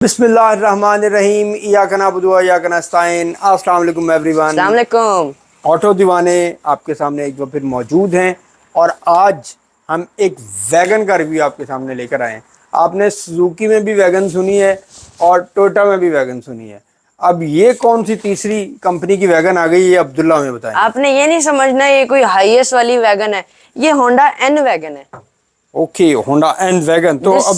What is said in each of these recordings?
बिस्मिल्लाहिर्रहमानिर्रहीम इय्याका नअबुदु व इय्याका नस्तईन। अस्सलाम वालेकुम एवरीवन। अस्सलाम वालेकुम। ऑटो दीवाने आपके सामने एक बार फिर मौजूद हैं और आज हम एक वैगन का रिव्यू आपके सामने लेकर आए हैं। आपने सुजुकी में भी वैगन सुनी है और टोयोटा में भी वैगन सुनी है, अब ये कौन सी तीसरी कंपनी की वैगन आ गई, ये अब्दुल्ला हमें बताएंगे। आपने ये नहीं समझना ये कोई हाईएस्ट वाली वैगन है, ये होंडा एन वैगन है। Okay, Honda N wagon. तो अब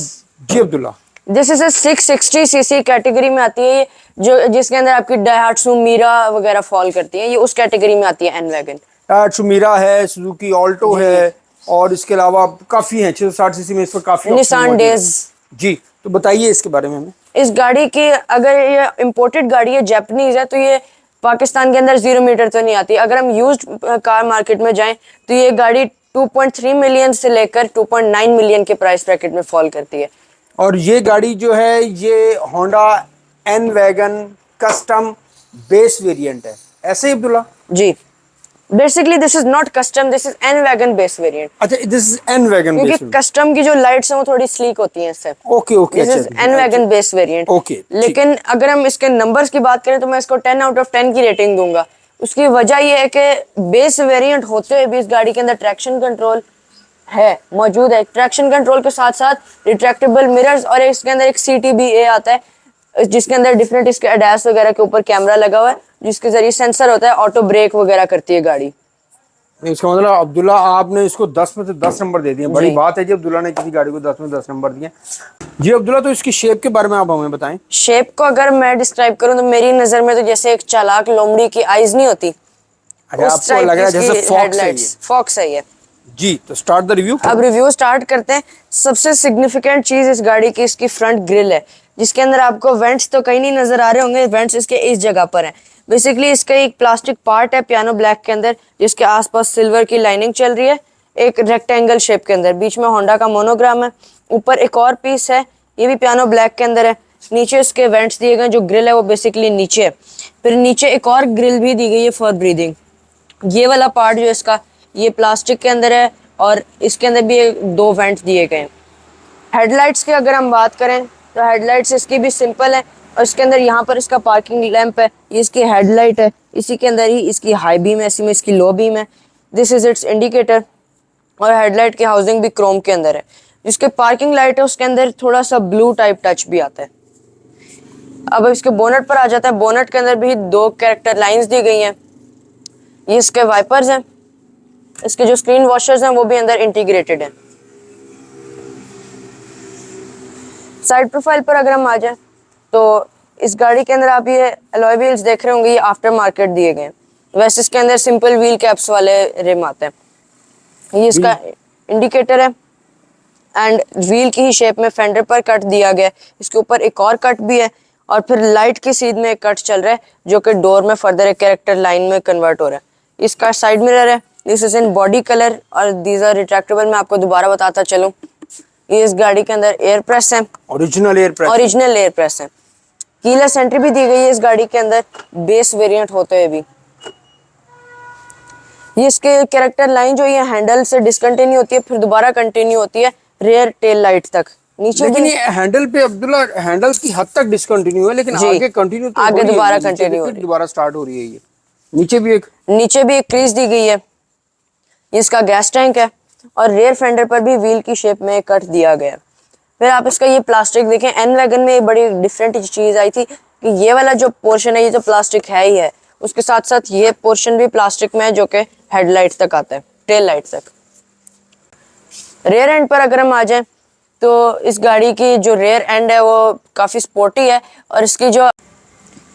जी Abdullah, this is 660 CC category में आती है ये, जो जिसके अंदर आपकी डायहाट्सू मीरा वगैरह फॉल करती है, ये उस कैटेगरी में आती है एन वैगन। टाटा मीरा है, सुजुकी ऑल्टो है और इसके अलावा काफ़ी हैं 660 सीसी में, इस पर काफ़ी ऑप्शन निसान मौजूद है। डेज। जी, तो बताइए इसके बारे में हमें। इस गाड़ी की, अगर ये इम्पोर्टेड गाड़ी है, जापानीज है, तो ये पाकिस्तान के अंदर 0 मीटर तो नहीं आती। अगर हम यूज्ड कार मार्केट में जाएं तो ये गाड़ी 2.3 मिलियन से लेकर 2.9 मिलियन के प्राइस ब्रैकेट में फॉल करती है। और ये गाड़ी जो है ये Honda N wagon custom base variant है, ऐसे ही अब्दुल्ला? जी, basically this is not custom, this is N wagon base variant. अच्छा, दिस इज एन वैगन क्योंकि बेस वेरिएंट। कस्टम की जो लाइट्स हैं वो थोड़ी स्लीक होती हैं इससे। Okay okay, this is N wagon base variant. Okay, लेकिन अगर हम इसके नंबर्स की बात करें तो मैं इसको 10 आउट ऑफ 10 की रेटिंग दूंगा। उसकी वजह ये है कि बेस वेरिएंट होते हुए भी इस गाड़ी के अंदर ट्रैक्शन कंट्रोल है, मौजूद है। ट्रैक्शन कंट्रोल के साथ साथ रिट्रैक्टेबल मिरर्स और इसके अंदर एक CTBA आता है, जिसके अंदर डिफरेंट इसके एडास वगैरह के ऊपर कैमरा लगा हुआ है, जिसके जरिए सेंसर होता है, ऑटो ब्रेक वगैरह करती है गाड़ी। इसका मतलब अब्दुल्ला आपने इसको 10 में से 10 नंबर दे दिए, बड़ी बात है जी अब्दुल्ला ने किसी गाड़ी को 10 में 10 नंबर दिए। जी अब्दुल्ला, तो इसकी शेप के बारे में आप हमें बताएं। शेप को अगर मैं डिस्क्राइब करूं तो मेरी नजर में तो जैसे एक चालाक लोमड़ी की आईज नहीं होती, अच्छा, उस आपको टाइप लग रहा है की जैसे फॉक्स है ये? हेडलाइट्स फॉक्स है ये। जी, तो स्टार्ट द रिव्यू। अब रिव्यू स्टार्ट करते हैं। सबसे सिग्निफिकेंट चीज इस गाड़ी की इसकी फ्रंट ग्रिल है, जिसके अंदर आपको वेंट्स तो कहीं नहीं नजर आ रहे होंगे, वेंट्स इसके इस जगह पर है। बेसिकली इसका एक प्लास्टिक पार्ट है पियानो ब्लैक के अंदर, जिसके आसपास सिल्वर की लाइनिंग चल रही है, एक रेक्टेंगल शेप के अंदर। बीच में होंडा का मोनोग्राम है। ऊपर एक और पीस है, ये भी पियानो ब्लैक के अंदर है। नीचे इसके वेंट्स दिए गए, जो ग्रिल है वो बेसिकली नीचे है। फिर नीचे एक और ग्रिल भी दी गई है फॉर ब्रीदिंग। ये वाला पार्ट जो इसका, ये प्लास्टिक के अंदर है और इसके अंदर भी दो वेंट्स दिए गए हैं। हेडलाइट्स की अगर हम बात करें तो हेडलाइट्स इसकी भी सिंपल है और इसके अंदर यहाँ पर इसका पार्किंग लैंप है, ये इसकी हेडलाइट है। इसी के अंदर ही इसकी हाई बीम है, इसी में इसकी लो बीम है। This is it's indicator. और हेडलाइट की हाउसिंग भी क्रोम के अंदर है। जिसके पार्किंग लाइट है उसके अंदर थोड़ा सा ब्लू टाइप टच भी आता है। अब इसके बोनट पर आ जाता है। बोनट के अंदर भी दो कैरेक्टर लाइंस दी गई हैं। ये इसके वाइपर्स हैं। इसके जो स्क्रीन वॉशर्स हैं वो भी अंदर इंटीग्रेटेड हैं। साइड प्रोफाइल पर अगर हम आ जाए तो इस गाड़ी के अंदर आप ये अलॉय व्हील्स देख रहे होंगे, ये आफ्टर मार्केट दिए गए हैं। वैसे इसके अंदर सिंपल व्हील कैप्स वाले रिम आते हैं। ये इसका इंडिकेटर है एंड व्हील की ही शेप में फेंडर पर कट दिया गया है। इसके ऊपर एक और कट भी है और फिर लाइट की सीध में एक कट चल रहा है, जो कि डोर में फर्दर एक कैरेक्टर लाइन में कन्वर्ट हो रहा है। इसका साइड मिरर है, this is in body colour और दीज आर रिट्रैक्टेबल। मैं आपको दोबारा बताता चलूं, ये इस गाड़ी के अंदर एयर प्रेस है, ओरिजिनल एयर प्रेस है। कीलेस एंट्री भी दी गई है इस गाड़ी के अंदर, बेस वेरिएंट होते हुए भी। ये इसके कैरेक्टर लाइन जो ये हैंडल से डिसकंटिन्यू होती है, फिर दोबारा कंटिन्यू होती है रेयर टेल लाइट तक। नीचे लेकिन भी ये हैंडल पे अब्दुल्ला हैंडल की हद तक डिसकंटिन्यू है, लेकिन आगे कंटिन्यू तो आगे हो रही है, दोबारा नीचे कंटिन्यू हो फिर रही है। दोबारा स्टार्ट हो रही है। ये नीचे भी एक क्रीज दी गई है। ये इसका गैस टैंक है और रेयर फेंडर पर भी व्हील की शेप में कट दिया गया है। फिर आप इसका ये प्लास्टिक देखें, एन वैगन में ये बड़ी डिफरेंट चीज आई थी कि ये वाला जो पोर्शन है ये तो प्लास्टिक है ही है, उसके साथ साथ ये पोर्शन भी प्लास्टिक में है, जो कि हेडलाइट तक आता है, टेल लाइट तक। रेयर एंड पर अगर हम आ जाए तो इस गाड़ी की जो रेयर एंड है वो काफी स्पोर्टी है और इसकी जो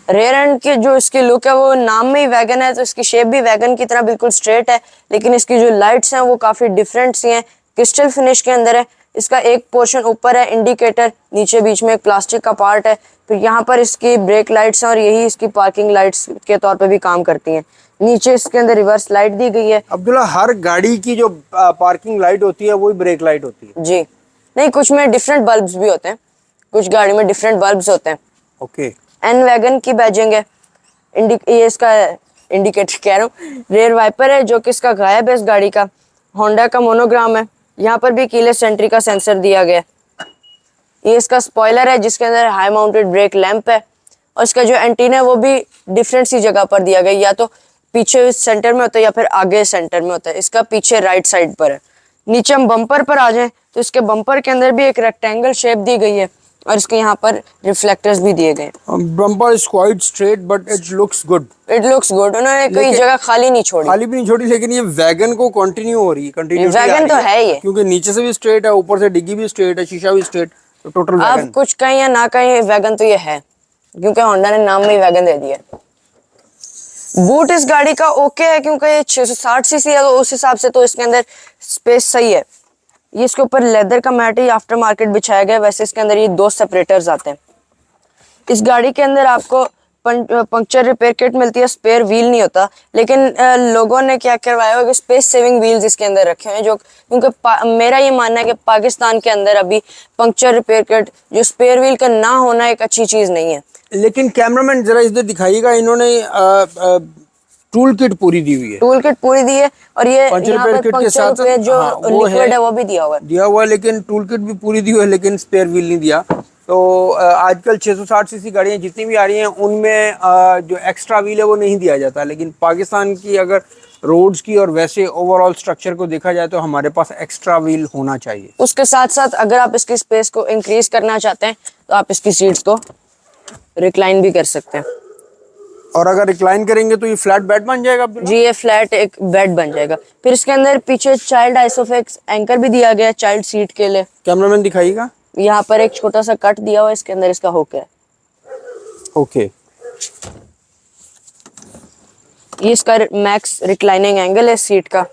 रेयर एंड की जो इसकी लुक है वो नाम में ही वैगन है, तो इसकी शेप भी वैगन की तरह बिल्कुल स्ट्रेट है। लेकिन इसकी जो लाइट्स हैं वो काफी डिफरेंट सी हैं, क्रिस्टल फिनिश के अंदर है। इसका एक पोर्शन ऊपर है इंडिकेटर, नीचे बीच में एक प्लास्टिक का पार्ट है। फिर यहाँ पर इसकी ब्रेक लाइट्स हैं और यही इसकी पार्किंग लाइट्स के तौर पर भी काम करती हैं। नीचे इसके अंदर रिवर्स लाइट दी गई है। अब्दुल्ला, हर गाड़ी की जो पार्किंग लाइट होती है वही ब्रेक लाइट होती है? जी नहीं, कुछ में डिफरेंट बल्ब्स भी होते हैं, कुछ गाड़ी में डिफरेंट बल्ब्स होते हैं। ओके। एन वैगन की बैजिंग है। ये इसका इंडिकेटर कह रहा हूँ, रेयर वाइपर है जो कि इसका गायब है इस गाड़ी का। होंडा का मोनोग्राम है। यहाँ पर भी कीलेस एंट्री का सेंसर दिया गया है। ये इसका स्पॉइलर है जिसके अंदर हाई माउंटेड ब्रेक लैंप है, और इसका जो एंटीना है वो भी डिफरेंट सी जगह पर दिया गया, या तो पीछे सेंटर में होता है या फिर आगे सेंटर में होता है। इसका पीछे राइट साइड पर है। नीचे हम बम्पर पर आ जाएं तो इसके बम्पर के अंदर भी एक रेक्टेंगल शेप दी गई है, और इसके यहाँ पर रिफ्लेक्टर्स भी दिए गए। Bumper is quite straight but it looks good. It looks good, उन्होंने कोई जगह खाली नहीं छोड़ी। खाली भी नहीं छोड़ी, लेकिन ये वैगन को कंटिन्यू हो रही है, कंटिन्यू वैगन तो है ये, क्योंकि नीचे से भी स्ट्रेट है, ऊपर से डिग्गी भी स्ट्रेट है, शीशा भी स्ट्रेट, तो टोटल वैगन। आप कुछ कहें या ना कहें, वैगन तो ये है, क्योंकि होंडा ने नाम में ही वैगन दे दिया। बूट इस गाड़ी का ओके है, क्योंकि ये 660 सीसी है, तो उस हिसाब से तो इसके अंदर स्पेस सही है। ये इसके ऊपर लेदर का मैट ही आफ्टर मार्केट बिछाया गया है। वैसे इसके अंदर ये 2 सेपरेटर्स आते हैं। इस गाड़ी के अंदर आपको पंक्चर रिपेयर किट मिलती है, स्पेयर व्हील नहीं होता, लेकिन लोगों ने क्या करवाया है कि स्पेस सेविंग व्हील्स इसके अंदर रखे हुए हैं, जो क्योंकि मेरा ये मानना है कि पाकिस्तान के अंदर अभी पंक्चर रिपेयर किट जो स्पेयर व्हील का ना होना एक अच्छी चीज नहीं है। लेकिन कैमरामैन जरा इधर दिखाइएगा, इन्होंने टूल किट पूरी दी हुई है, टूल किट पूरी दी है, और ये पंक्चर यहाँ रिपेयर पर किट के साथ पंक्चर जो लिक्विड है वो भी दिया हुआ है, लेकिन टूल किट भी पूरी दी हुई है, लेकिन स्पेयर व्हील नहीं दिया। तो आजकल 660 सीसी गाड़ियाँ जितनी भी आ रही हैं उनमें जो एक्स्ट्रा व्हील है वो नहीं दिया जाता, लेकिन पाकिस्तान की अगर रोड्स की और वैसे ओवरऑल स्ट्रक्चर को देखा जाए तो हमारे पास एक्स्ट्रा व्हील होना चाहिए। उसके साथ साथ अगर आप इसकी स्पेस को इंक्रीज करना चाहते हैं तो आप इसकी सीट्स को रिक्लाइन भी कर सकते हैं, और अगर रिक्लाइन करेंगे तो ये फ्लैट बेड बन जाएगा अब्दुल्ला? जी, ये फ्लैट एक बेड बन जाएगा। फिर इसके अंदर पीछे चाइल्ड आइसोफिक्स एंकर भी दिया गया है चाइल्ड सीट के लिए। कैमरामैन दिखाइएगा। यहाँ पर एक छोटा सा कट दिया हुआ है, इसके अंदर इसका हुक है। ओके, ये इसका मैक्स रिक्लाइनिंग एंगल है सीट का।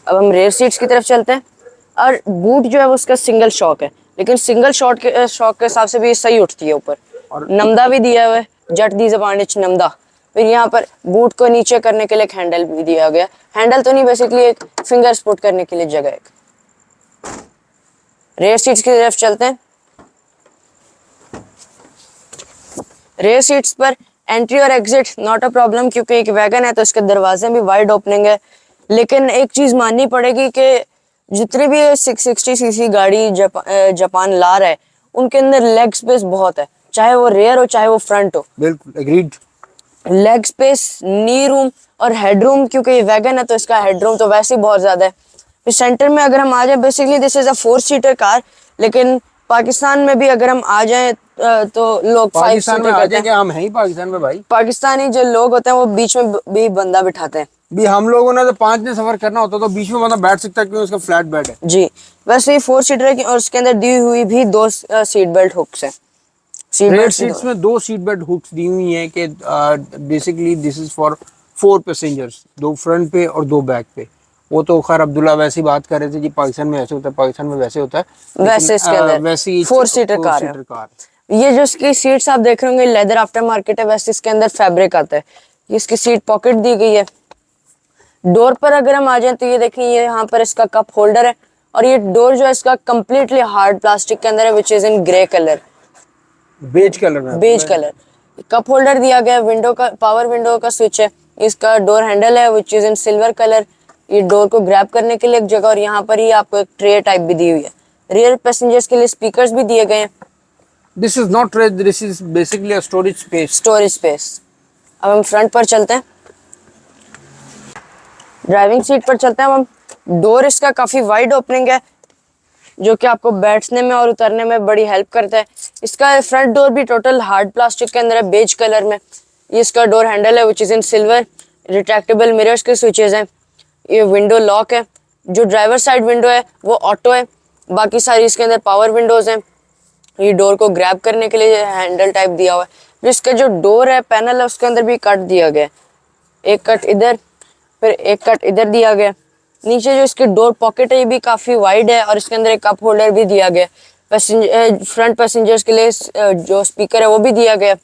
अब हम रेयर सीट्स की तरफ चलते हैं, और बूट जो है वो उसका सिंगल शॉक है, लेकिन सिंगल शॉक के हिसाब से भी ये सही उठती है ऊपर, और नमदा भी दिया हुआ है, जट दी ज़बान विच नमदा। फिर यहाँ पर बूट को नीचे करने के लिए एक हैंडल भी दिया गया, हैंडल तो नहीं, बेसिकली एक फिंगर सपोर्ट करने के लिए जगह है। रेयर सीट्स की तरफ चलते हैं। रेयर सीट्स पर एंट्री और एग्जिट नॉट अ प्रॉब्लम, क्योंकि एक वैगन है तो इसके दरवाजे भी वाइड ओपनिंग है। लेकिन एक चीज माननी पड़ेगी कि जितनी भी 660 सीसी गाड़ी जापान ला रहा है, उनके अंदर लेग स्पेस बहुत है, चाहे वो रेयर हो चाहे वो फ्रंट हो। बिल्कुल एग्रीड। लेग स्पेस, नी रूम और हेड रूम, क्योंकि ये वैगन है तो इसका हेड रूम तो वैसे ही बहुत ज्यादा है। फिर सेंटर में अगर हम आ जाए, basically this is a 4 seater car, लेकिन पाकिस्तान में भी अगर हम आ जाएं तो लोग 5 सीटर करते हैं। हम हैं ही पाकिस्तान में भाई। पाकिस्तानी जो लोग होते हैं वो बीच में भी बंदा बिठाते हैं। भी हम लोगों ने तो 5 दिन सफर करना होता तो बीच में बंदा बैठ सकता है, क्योंकि उसका फ्लैट बेड है। जी, वैसे ये 4 सीटर है और उसके अंदर दी हुई भी 2 सीट बेल्ट हुक्स है। रेयर सीट्स में 2 सीट बेल्ट हुक्स दी हुई हैं कि basically this is for 4 passengers, 2 front पे और 2 बैक पे। वो तो खैर अब्दुल्ला वैसी बात कर रहे थे कि पाकिस्तान में ऐसे होता है, पाकिस्तान में वैसे होता है, वैसे इसके अंदर वैसी 4 सीटर कार है। ये जो इसकी सीट्स आप देख रहे होंगे लेदर आफ्टर मार्केट है, वैसे इसके अंदर फैब्रिक आता है। इसकी सीट पॉकेट दी गई है। डोर पर अगर हम आ जाए तो ये देखिए, ये यहाँ पर इसका कप होल्डर है, और ये डोर जो है इसका कम्प्लीटली हार्ड प्लास्टिक के अंदर है, which is in grey colour, beige colour में, बेज कलर। कप होल्डर दिया गया, विंडो का पावर विंडो का स्विच है, इसका डोर हैंडल है which is in silver colour. ये डोर को ग्रैब करने के लिए एक जगह, और यहाँ पर ही आपको एक ट्रे टाइप भी दी हुई है। रियर पैसेंजर्स के लिए स्पीकर्स भी दिए गए हैं। This is not tray, this is basically a storage space. Storage space. अब हम फ्रंट पर चलते हैं, ड्राइविंग सीट पर चलते हैं हम। डोर इसका काफी वाइड ओपनिंग है, जो कि आपको बैठने में और उतरने में बड़ी हेल्प करता है। इसका फ्रंट डोर भी टोटल हार्ड प्लास्टिक के अंदर है, बेज कलर में। ये इसका डोर हैंडल है which is in silver. Retractable mirrors के स्विचेस हैं। ये विंडो लॉक है। जो ड्राइवर साइड विंडो है वो ऑटो है, बाकी सारी इसके अंदर पावर विंडोज हैं। ये डोर को ग्रैब करने के लिए हैंडल टाइप दिया हुआ है। फिर इसका जो डोर है पैनल है उसके अंदर भी कट दिया गया है, एक कट इधर, फिर एक कट इधर दिया गया। नीचे जो इसकी डोर पॉकेट है ये भी काफी वाइड है, और इसके अंदर एक कप होल्डर भी दिया गया। फ्रंट पैसेंजर्स के लिए जो स्पीकर है वो भी दिया गया,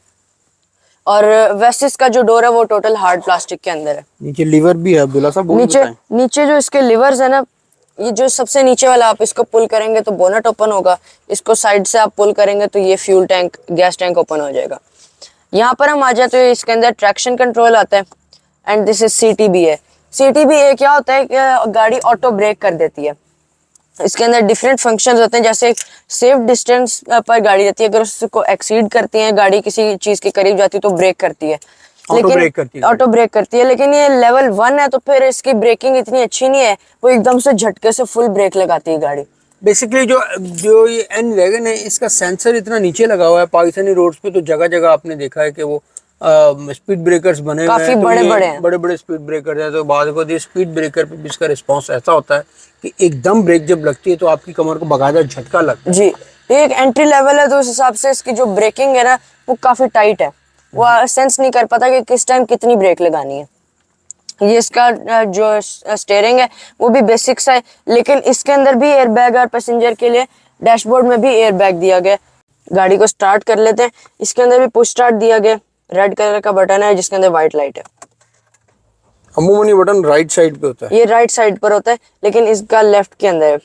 और वैसे इसका जो डोर है वो टोटल हार्ड प्लास्टिक के अंदर है। नीचे लीवर भी है अब्दुल्ला साहब, नीचे जो इसके लिवर्स है ना, ये जो सबसे नीचे वाला, आप इसको पुल करेंगे तो बोनट ओपन होगा, इसको साइड से आप पुल करेंगे तो ये fuel tank, gas tank open हो जाएगा। यहाँ पर हम आ जाए तो इसके अंदर ट्रैक्शन कंट्रोल आता है, एंड दिस इज CTB है। CTB क्या होता है कि गाड़ी ऑटो ब्रेक कर देती है। इसके अंदर डिफरेंट फंक्शंस होते हैं, जैसे सेफ डिस्टेंस पर गाड़ी रहती है, अगर उसको एक्सीड करती है गाड़ी, किसी चीज के करीब जाती है तो ब्रेक करती है, ऑटो ब्रेक करती है, ऑटो ब्रेक करती है। लेकिन ये लेवल 1 है तो फिर इसकी ब्रेकिंग इतनी अच्छी नहीं है, वो एकदम से झटके से फुल ब्रेक लगाती है गाड़ी। बेसिकली जो ये एन वैगन है, इसका सेंसर इतना नीचे लगा हुआ है। पाकिस्तानी रोड्स पे तो जगह जगह आपने देखा है कि वो स्पीड ब्रेकर्स बने हुए काफी हैं, बड़े बड़े हैं, बड़े बड़े स्पीड ब्रेकर है। तो बाद में स्पीड ब्रेकर पे भी इसका रिस्पॉन्स ऐसा होता है कि एकदम ब्रेक जब लगती है तो आपकी कमर को बगादा झटका लगता है जी। ये एक एंट्री लेवल है, तो उस हिसाब से इसकी जो ब्रेकिंग है ना वो काफी टाइट है, वो सेंस नहीं कर पाता कि किस टाइम कितनी ब्रेक लगानी है। ये इसका जो स्टीयरिंग है वो भी बेसिक्स है, लेकिन इसके अंदर भी एयरबैग और पैसेंजर के लिए डैशबोर्ड में भी एयरबैग दिया गया। गाड़ी को स्टार्ट कर लेते हैं, इसके अंदर भी पुश स्टार्ट दिया गया, रेड कलर का बटन है जिसके अंदर व्हाइट लाइट है। अमूमन बटन राइट साइड पे होता है, ये राइट साइड पर होता है, लेकिन इसका लेफ्ट के अंदर है।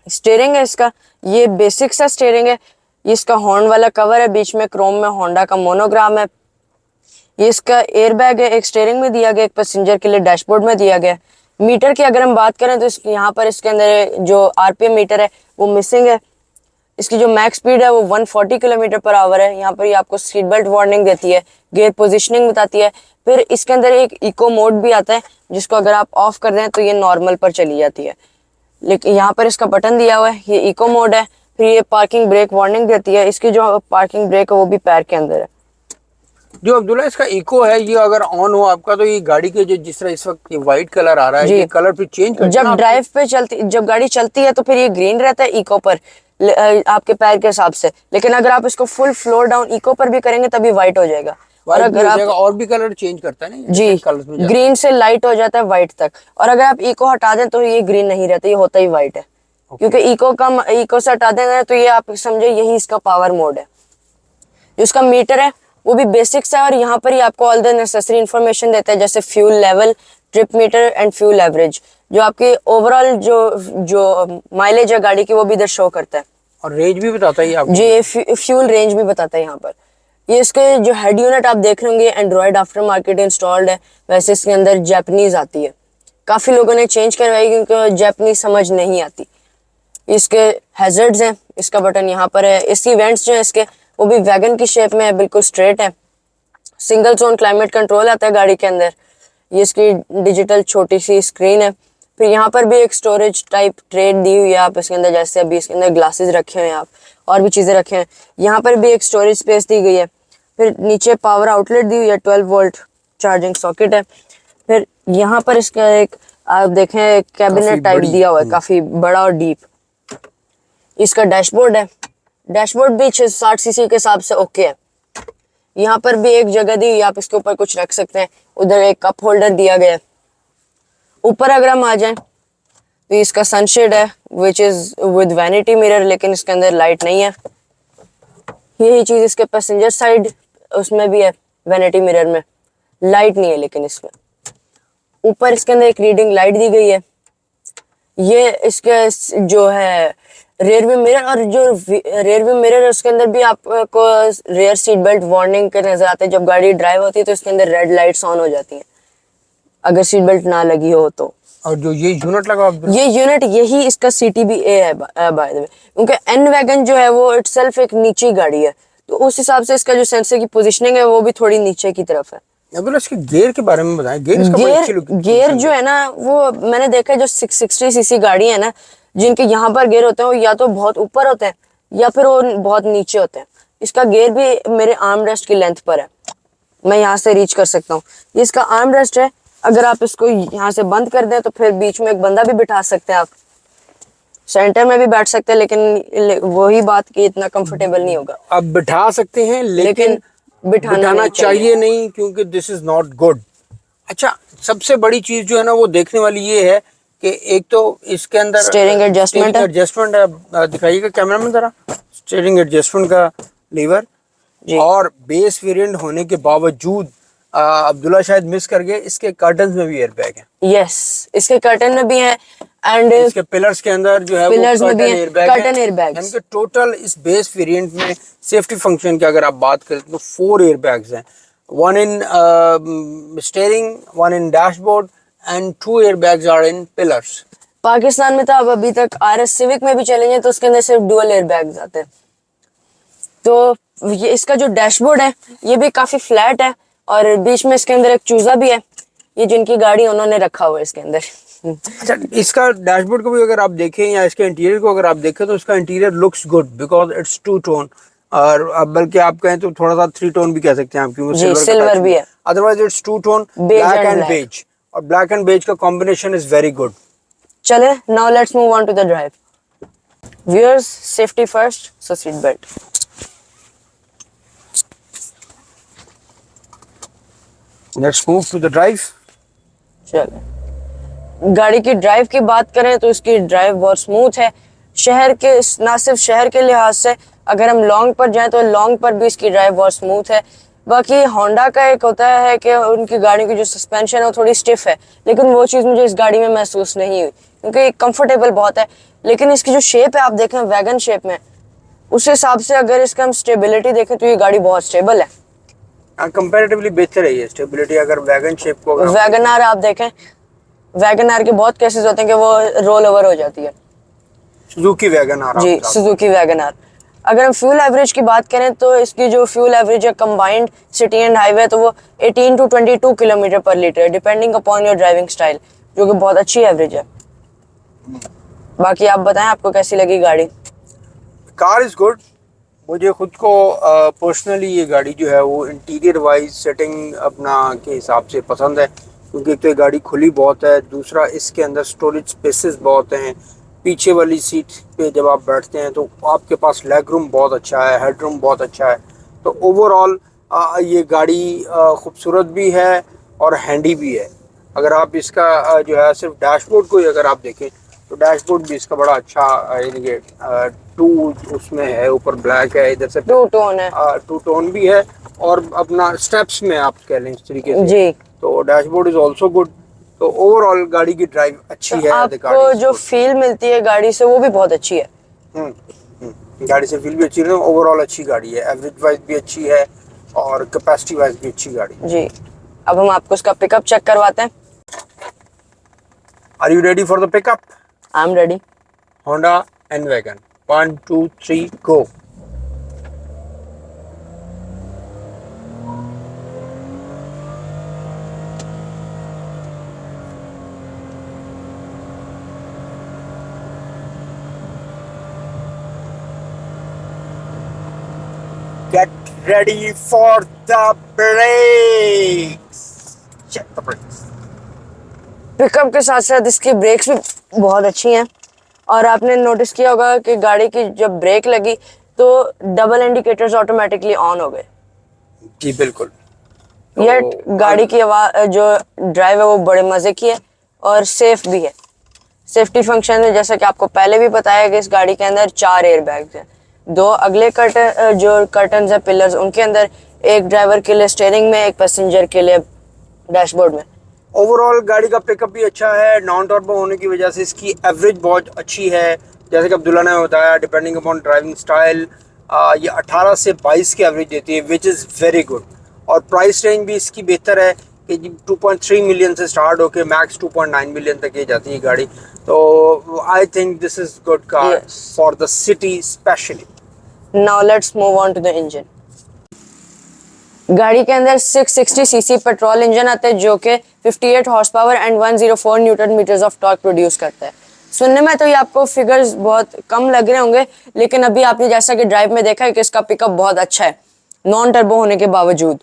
स्टीयरिंग है इसका, ये बेसिक्स है स्टीयरिंग है। ये इसका हॉर्न वाला कवर है, बीच में क्रोम में होंडा का मोनोग्राम है। ये इसका एयरबैग है, एक स्टीयरिंग में दिया गया, एक पैसेंजर के लिए डैशबोर्ड में दिया गया। मीटर की अगर हम बात करें तो यहाँ पर इसके अंदर जो आरपीएम मीटर है वो मिसिंग है। इसकी जो मैक्स स्पीड है वो 140 किलोमीटर पर आवर है। यहाँ पर ये आपको सीट बेल्ट वार्निंग देती है, गेयर पोजिशनिंग बताती है। फिर इसके अंदर एक इको मोड भी आता है, जिसको अगर आप ऑफ कर दें तो ये नॉर्मल पर चली जाती है। लेकिन यहाँ पर इसका बटन दिया हुआ है, ये इको मोड है। फिर ये पार्किंग ब्रेक वार्निंग देती है। इसकी जो पार्किंग ब्रेक है वो भी पैर के अंदर है। जो अब्दुल्ला इसका इको है, ये अगर ऑन हो आपका तो ये गाड़ी के जो जिस तरह इस वक्त ये व्हाइट कलर आ रहा है, ये कलर फिर चेंज कर जब ड्राइव पे चलती, जब गाड़ी चलती है तो फिर ये ग्रीन रहता है इको पर आपके पैर के हिसाब से। लेकिन अगर आप इसको फुल फ्लोर डाउन इको पर भी करेंगे तभी व्हाइट हो जाएगा। और अगर आप और भी कलर चेंज करता है ना जी, ग्रीन से लाइट हो जाता है व्हाइट तक। और अगर आप इको हटा दें तो ये ग्रीन नहीं रहता, ये होता ही व्हाइट है। क्योंकि इको से हटा देना तो ये आप समझे यही इसका पावर मोड है। जो इसका मीटर है वो भी बेसिक्स है, और यहाँ पर ही आपको ऑल द नेसेसरी इंफॉर्मेशन देता है, जैसे fuel level, trip meter and fuel average. जो आपकी ओवरऑल जो माइलेज है गाड़ी की वो भी इधर शो करता है, और रेंज भी बताता है आपको। जी, फ्यूल रेंज भी बताता है यहाँ पर। ये इसके जो हेड यूनिट आप देख रहे होंगे एंड्रॉयड आफ्टर मार्केट इंस्टॉल्ड है। वैसे इसके अंदर जैपनीज आती है, काफी लोगों ने चेंज करवाई क्योंकि जैपनीज समझ नहीं आती। इसके हैजर्ड्स हैं, इसका बटन यहाँ पर है। इसकी वेंट्स जो है इसके वो भी वैगन की शेप में है, बिल्कुल स्ट्रेट है। सिंगल जोन क्लाइमेट कंट्रोल आता है गाड़ी के अंदर। ये इसकी डिजिटल छोटी सी स्क्रीन है। फिर यहाँ पर भी एक स्टोरेज टाइप ट्रे दी हुई है आप इसके अंदर, जैसे अभी इसके अंदर ग्लासेस रखे हुए हैं आप, और भी चीज़ें रखे हैं। यहाँ पर भी एक स्टोरेज स्पेस दी गई है। फिर नीचे पावर आउटलेट दी हुई है, 12 वोल्ट चार्जिंग सॉकेट है। फिर यहाँ पर इसका एक आप देखें कैबिनेट टाइप दिया हुआ है, काफ़ी बड़ा और डीप। इसका डैशबोर्ड है, डैशबोर्ड भी 660 सीसी के हिसाब से ओके है। यहाँ पर भी एक जगह दी हुई, आप इसके ऊपर कुछ रख सकते हैं। उधर एक कप होल्डर दिया गया है। ऊपर अगर हम आ जाएं तो इसका सनशेड है which is with vanity mirror, लेकिन इसके अंदर लाइट नहीं है। यही चीज इसके पैसेंजर साइड उसमें भी है, वैनिटी मिरर में लाइट नहीं है, लेकिन इसमें ऊपर इसके अंदर एक रीडिंग लाइट दी गई है। ये इसके जो है रेयर व्यू मिरर, और जो रेयर व्यू मिरर है उसके अंदर भी आपको रेयर सीट बेल्ट वार्निंग के नजर आते हैं। जब गाड़ी ड्राइव होती है तो इसके अंदर रेड लाइट्स ऑन हो जाती हैं अगर सीट बेल्ट ना लगी हो तो। और जो ये यूनिट लगा, ये यूनिट यही इसका CTB-A है बाय द वे, क्योंकि एन वैगन जो है वो इटसेल्फ एक नीची गाड़ी है, तो उस हिसाब से इसका जो सेंसर की पोजीशनिंग है वो भी थोड़ी नीचे की तरफ है। अब्दुल्ला इसके गियर के बारे में बताएं। गियर इसका बड़ी अच्छी लुक, गियर जो है ना वो मैंने देखा है, जो 660 सीसी गाड़ी है ना जिनके यहाँ पर गियर होते हैं वो या तो बहुत ऊपर होते हैं या फिर वो बहुत नीचे होते हैं। इसका गियर भी मेरे आर्म रेस्ट की लेंथ पर है, मैं यहाँ से रीच कर सकता हूँ। ये इसका आर्म रेस्ट है, अगर आप इसको यहाँ से बंद कर दें तो फिर बीच में एक बंदा भी बिठा सकते हैं, आप सेंटर में भी बैठ सकते हैं, लेकिन वही बात कि इतना कंफर्टेबल नहीं होगा। आप बिठा सकते हैं लेकिन बिठाना चाहिए नहीं, क्योंकि दिस इज नॉट गुड। अच्छा, सबसे बड़ी चीज जो है ना वो देखने वाली ये है कि एक तो इसके अंदर स्टीयरिंग एडजस्टमेंट है, दिखाइएगा कैमरा में जरा, स्टीयरिंग एडजस्टमेंट का लीवर। और बेस वेरिएंट होने के बावजूद अब्दुल्ला शायद मिस कर गए, इसके कर्टन्स में भी एयरबैग है। यस, इसके कर्टन में भी है, एंड इसके पिलर्स के अंदर जो है पिलर्स वो में भी कर्टन एयरबैग है। टोटल इस बेस वेरिएंट में सेफ्टी फंक्शन की अगर आप बात करें तो 4 एयरबैग्स हैं, 1 in steering, 1 in dashboard and 2 airbags are in pillars. Pakistan में तो आप अभी तक RS सिविक में भी चलेंगे तो उसके अंदर सिर्फ डुअल एयर बैग्स आते हैं। तो ये इसका जो डैशबोर्ड है ये भी काफी फ्लैट है और बीच में इसके अंदर एक चूजा भी है, ये जिनकी गाड़ी उन्होंने रखा हुआ है इसके अंदर। अच्छा, इसका डैशबोर्ड को भी अगर आप देखें या इसके इंटीरियर को अगर आप देखें तो इसका interior looks good because it's two tone, और अब बल्कि आप कहें तो थोड़ा सा थ्री टोन भी कह सकते हैं आप, क्योंकि सिल्वर भी है, otherwise it's two tone black and beige, और ब्लैक एंड बेज का कॉम्बिनेशन इज वेरी गुड। चले now let's move on to the drive. Viewers, safety first, so seat belt. Let's move to the drive. चले गाड़ी की drive की बात करें तो इसकी ड्राइव बहुत स्मूथ है। शहर के, ना सिर्फ शहर के लिहाज से, अगर हम लॉन्ग पर जाएं तो लॉन्ग पर भी इसकी ड्राइव बहुत स्मूथ है। बाकी होंडा का एक होता है कि उनकी गाड़ी की जो सस्पेंशन है वो थोड़ी स्टिफ है, लेकिन वो चीज़ मुझे इस गाड़ी में महसूस नहीं हुई क्योंकि कंफर्टेबल बहुत है। लेकिन इसकी जो शेप है आप देखें वैगन शेप में, उस हिसाब से अगर इसका हम स्टेबिलिटी देखें तो ये गाड़ी बहुत स्टेबल है। कंपैरेटिवली बेहतर है ये स्टेबिलिटी। अगर वैगन शेप को वैगन आर आप देखें, वैगन आर के बहुत केसेस होते हैं कि वो रोल ओवर हो जाती है। सुजुकी वैगन आर, जी सुजुकी वैगन आर। अगर हम फ्यूल एवरेज की बात करें तो इसकी जो फ्यूल एवरेज है कंबाइंड सिटी एंड हाईवे तो वो 18 टू 22 किलोमीटर पर लीटर है, depending upon your driving style, जो कि बहुत अच्छी एवरेज है। बाकी आप बताएं आपको कैसी लगी गाड़ी? Car is good. मुझे खुद को पर्सनली ये गाड़ी जो है वो इंटीरियर वाइज सेटिंग अपना के हिसाब से पसंद है, क्योंकि एक तो ये गाड़ी खुली बहुत है, दूसरा इसके अंदर स्टोरेज स्पेसेस बहुत हैं। पीछे वाली सीट पे जब आप बैठते हैं तो आपके पास लेग रूम बहुत अच्छा है, हेड रूम बहुत अच्छा है। तो ओवरऑल ये गाड़ी खूबसूरत भी है और हैंडी भी है। अगर आप इसका जो है सिर्फ डैशबोर्ड को ही अगर आप देखें तो डैशबोर्ड भी इसका बड़ा अच्छा, यानी कि टू उसमें है, ऊपर ब्लैक है, इधर से टू टोन है, टू टोन भी है, और अपना स्टेप्स में आप कह लें इस तरीके से जी। तो डैशबोर्ड इज ऑल्सो गुड। तो ओवरऑल गाड़ी की ड्राइव अच्छी तो है। आपको जो फील मिलती है गाड़ी से वो भी बहुत अच्छी है। गाड़ी से फील भी अच्छी है, ओवरऑल अच्छी गाड़ी है, एवरेज वाइज भी अच्छी है और कैपेसिटी वाइज भी अच्छी गाड़ी है। जी, अब हम आपको उसका पिकअप चेक करवाते हैं। Are you ready for the pickup? I am ready. Honda N wagon, 1 2 3 go. Get ready for the brakes. Check the brakes. Pickup के साथ साथ इसकी ब्रेक्स भी बहुत अच्छी हैं, और आपने नोटिस किया होगा कि गाड़ी की जब ब्रेक लगी तो डबल इंडिकेटर्स ऑटोमेटिकली ऑन हो गए। जी बिल्कुल। ये गाड़ी की आवाज जो ड्राइव है वो बड़े मजे की है और सेफ भी है। सेफ्टी फंक्शन में जैसा कि आपको पहले भी बताया कि इस गाड़ी के अंदर 4 एयर बैग्स हैं, 2 अगले कर्टन जो कर्टन्स है पिलर्स उनके अंदर, एक ड्राइवर के लिए स्टीयरिंग में, एक पैसेंजर के लिए डैशबोर्ड में। ओवरऑल गाड़ी का पिकअप भी अच्छा है। नॉन टर्बो होने की वजह से इसकी एवरेज बहुत अच्छी है। जैसे कि अब्दुल्ला ने बताया, डिपेंडिंग अपॉन ड्राइविंग स्टाइल ये 18 से 22 की एवरेज देती है, विच इज़ वेरी गुड। और प्राइस रेंज भी इसकी बेहतर है कि 2.3 मिलियन से स्टार्ट होकर मैक्स 2.9 मिलियन तक ये जाती है गाड़ी। तो I think this is good car for the city specially. Now let's move on to the engine. गाड़ी के अंदर 660 सीसी पेट्रोल इंजन आता है जो कि 58 horse power and 104 newton meters of torque produce करता है। सुनने में तो ये आपको फिगर्स बहुत कम लग रहे होंगे, लेकिन अभी आपने जैसा कि ड्राइव में देखा है कि इसका पिकअप बहुत अच्छा है नॉन टर्बो होने के बावजूद।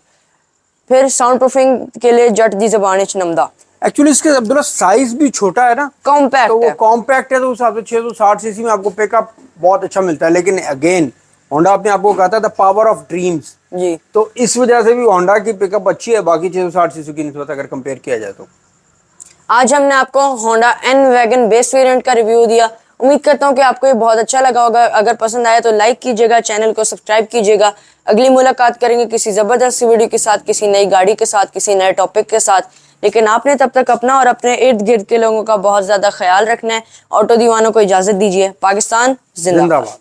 फिर साउंड प्रूफिंग के लिए जट दी ज़बान नमदा। एक्चुअली इसके अब्दुल्ला साइज भी छोटा है ना, कॉम्पैक्ट तो वो है। कॉम्पैक्ट है, तो उस हिसाब से 660 सीसी में आपको पिकअप बहुत अच्छा मिलता है। लेकिन अगेन होंडा अपने आपको कहता था पावर ऑफ ड्रीम्स, जी, तो इस वजह से भी होंडा की पिकअप अच्छी है बाकी 660 सीसी की निस्बत अगर कंपेयर किया जाए तो। आज हमने आपको Honda N wagon base variant का रिव्यू दिया। उम्मीद करता हूँ कि आपको ये बहुत अच्छा लगा होगा। अगर पसंद आया तो लाइक कीजिएगा, चैनल को सब्सक्राइब कीजिएगा। अगली मुलाकात करेंगे किसी ज़बरदस्त वीडियो के साथ, किसी नई गाड़ी के साथ, किसी नए टॉपिक के साथ। लेकिन आपने तब तक अपना और अपने इर्द गिर्द के लोगों का बहुत ज़्यादा ख्याल रखना है। ऑटो दीवानों को इजाज़त दीजिए। पाकिस्तान जिंदाबाद।